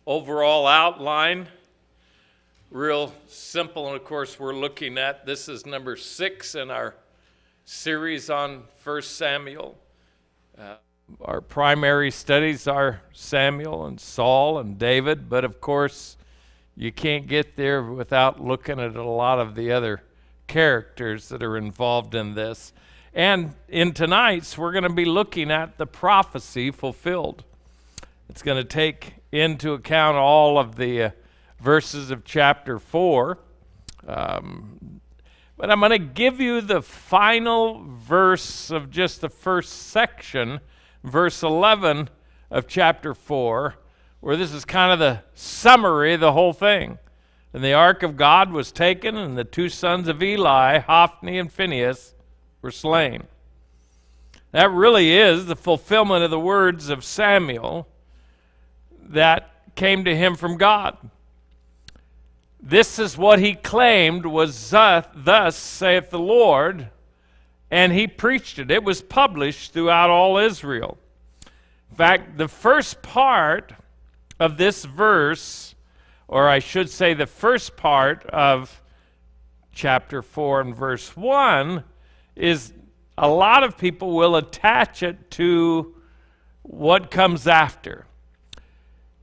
overall outline, real simple. And of course, we're looking at, this is number 6 in our series on 1 Samuel. Our primary studies are Samuel and Saul and David, but of course, you can't get there without looking at a lot of the other characters that are involved in this. And in tonight's, we're going to be looking at the prophecy fulfilled. It's going to take into account all of the verses of chapter 4. But I'm going to give you the final verse of just the first section, verse 11 of chapter 4, where this is kind of the summary of the whole thing. And the ark of God was taken, and the 2 sons of Eli, Hophni and Phinehas, were slain. That really is the fulfillment of the words of Samuel that came to him from God. This is what he claimed was thus saith the Lord, and he preached it. It was published throughout all Israel. In fact, the first part of this verse, or I should say the first part of chapter 4 and verse 1, is a lot of people will attach it to what comes after.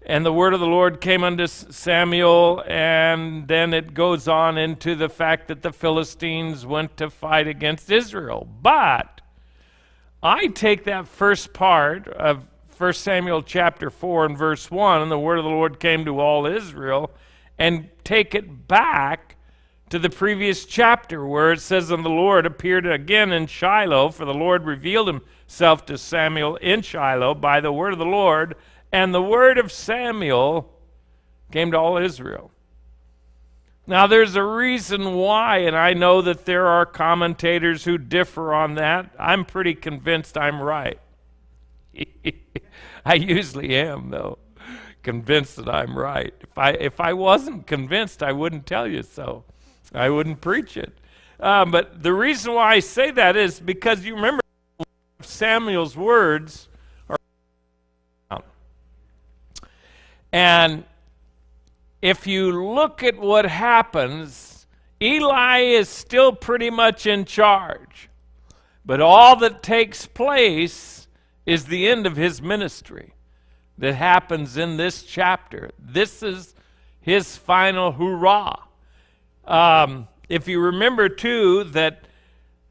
And the word of the Lord came unto Samuel, and then it goes on into the fact that the Philistines went to fight against Israel. But I take that first part of 1 Samuel chapter 4 and verse 1, and the word of the Lord came to all Israel, and take it back to the previous chapter where it says, and the Lord appeared again in Shiloh, for the Lord revealed himself to Samuel in Shiloh by the word of the Lord, and the word of Samuel came to all Israel. Now there's a reason why, and I know that there are commentators who differ on that. I'm pretty convinced I'm right. I usually am, though, convinced that I'm right. If I wasn't convinced, I wouldn't tell you so. I wouldn't preach it. But the reason why I say that is because you remember Samuel's words are, and if you look at what happens, Eli is still pretty much in charge. But all that takes place is the end of his ministry that happens in this chapter. This is his final hurrah. If you remember, too, that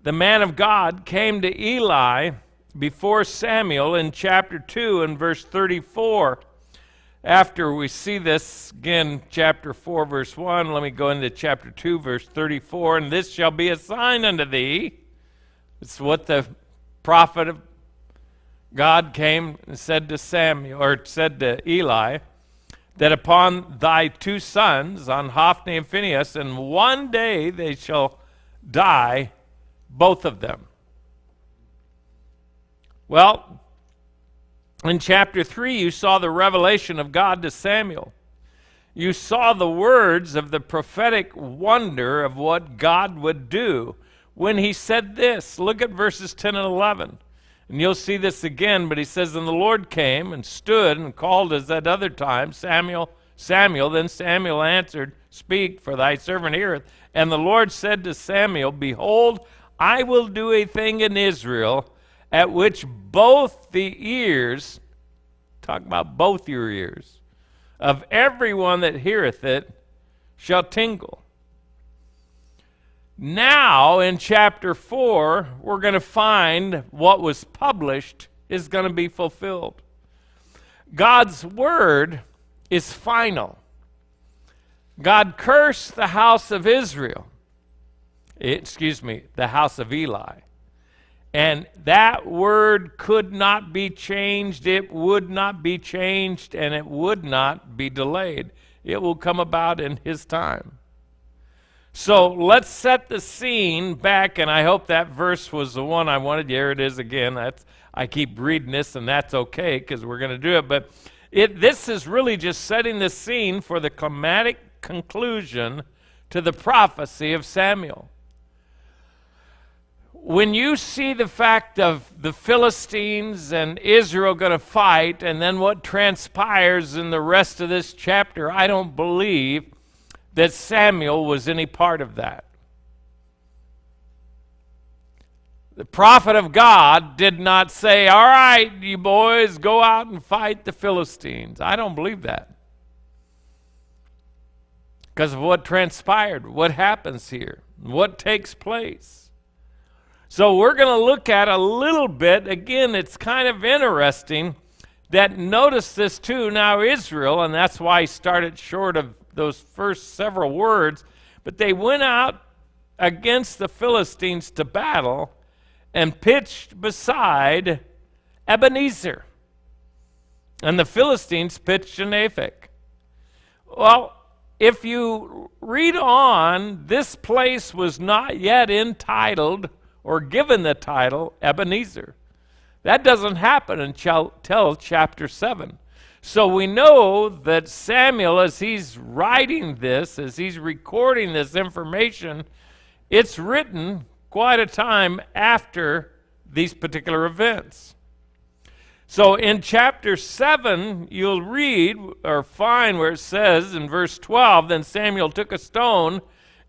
the man of God came to Eli before Samuel in chapter 2 and verse 34. After we see this, again, chapter 4, verse 1, let me go into chapter 2, verse 34. And this shall be a sign unto thee. It's what the prophet of God came and said to Samuel, or said to Eli, that upon thy 2 sons, on Hophni and Phinehas, in one day they shall die, both of them. Well, in chapter 3, you saw the revelation of God to Samuel. You saw the words of the prophetic wonder of what God would do when he said this. Look at verses 10 and 11. And you'll see this again, but he says, and the Lord came and stood and called as at other times, Samuel, Samuel. Then Samuel answered, speak, for thy servant heareth. And the Lord said to Samuel, behold, I will do a thing in Israel, at which both the ears, talk about both your ears, of everyone that heareth it shall tingle. Now, in chapter 4, we're going to find what was published is going to be fulfilled. God's word is final. God cursed the house of Israel. The house of Eli. And that word could not be changed. It would not be changed, and it would not be delayed. It will come about in his time. So let's set the scene back, and I hope that verse was the one I wanted. Here it is again. I keep reading this, and that's okay because we're going to do it. But this is really just setting the scene for the climatic conclusion to the prophecy of Samuel. when you see the fact of the Philistines and Israel going to fight, and then what transpires in the rest of this chapter, I don't believe that Samuel was any part of that. The prophet of God did not say, all right, you boys, go out and fight the Philistines. I don't believe that. Because of what transpired, what happens here, what takes place. So we're going to look at a little bit. Again, it's kind of interesting that notice this too. Now Israel, and that's why I started short of those first several words, but they went out against the Philistines to battle and pitched beside Ebenezer. And the Philistines pitched in Aphek. Well, if you read on, this place was not yet entitled or given the title Ebenezer. That doesn't happen until chapter 7. So we know that Samuel, as he's writing this, as he's recording this information, it's written quite a time after these particular events. So in chapter 7, you'll read or find where it says in verse 12, then Samuel took a stone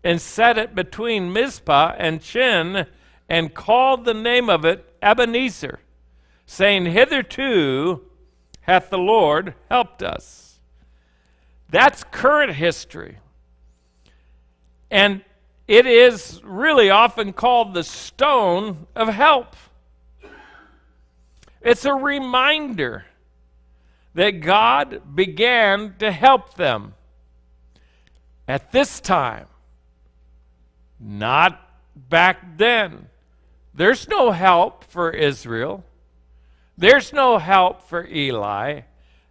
and set it between Mizpah and Chin and called the name of it Ebenezer, saying, hitherto hath the Lord helped us. That's current history. And it is really often called the stone of help. It's a reminder that God began to help them at this time, not back then. There's no help for Israel. There's no help for Eli.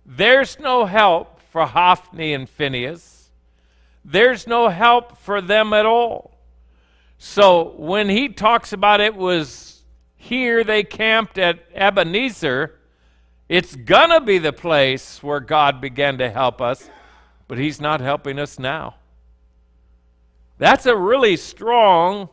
There's no help for Hophni and Phinehas. There's no help for them at all. So when he talks about it was here they camped at Ebenezer, it's gonna be the place where God began to help us, but he's not helping us now. That's a really strong